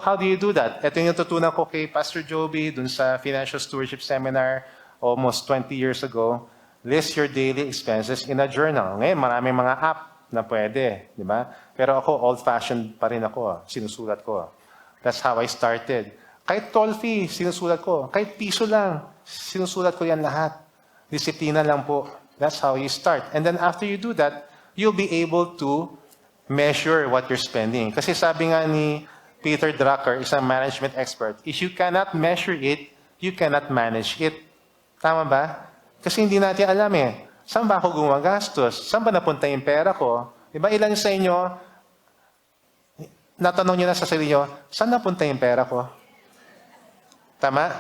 how do you do that? Ito yung natutunan ko kay Pastor Joby dun sa Financial Stewardship Seminar almost 20 years ago. List your daily expenses in a journal. Ngayon, maraming mga app na pwede, di ba? Pero ako, old-fashioned pa rin ako. Sinusulat ko. That's how I started. Kahit toll fee, sinusulat ko. Kahit piso lang, sinusulat ko yan lahat. Disiplina lang po. That's how you start. And then after you do that, you'll be able to measure what you're spending. Kasi sabi nga ni Peter Drucker, isang management expert, if you cannot measure it, you cannot manage it. Tama ba? Kasi hindi natin alam eh. Saan ba ako gumagastos? Saan ba napunta yung pera ko? Diba ilan sa inyo, natanong nyo na sa sarili nyo, saan napunta yung pera ko? Tama?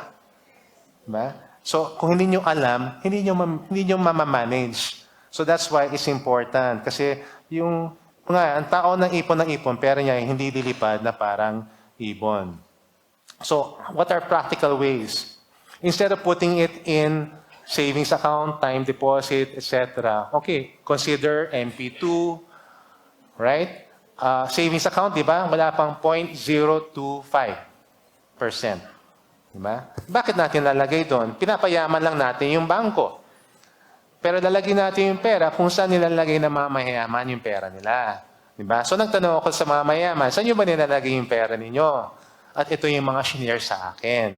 Diba? So, kung hindi nyo alam, hindi nyo mamamanage. So, that's why it's important. Kasi ang tao ng ipon, pera niya hindi lilipad na parang ibon. So, what are practical ways? Instead of putting it in savings account, time deposit, etc., okay, consider MP2, right? Savings account, di ba? Wala pang 0.025%. Diba? Bakit natin lalagay doon? Pinapayaman lang natin yung bangko. Pero lalagay natin yung pera kung saan nilalagay ng mga mayayaman yung pera nila. Diba? So nagtanong ako sa mga mayayaman, saan nyo ba nilalagay yung pera ninyo? At ito yung mga shinare sa akin.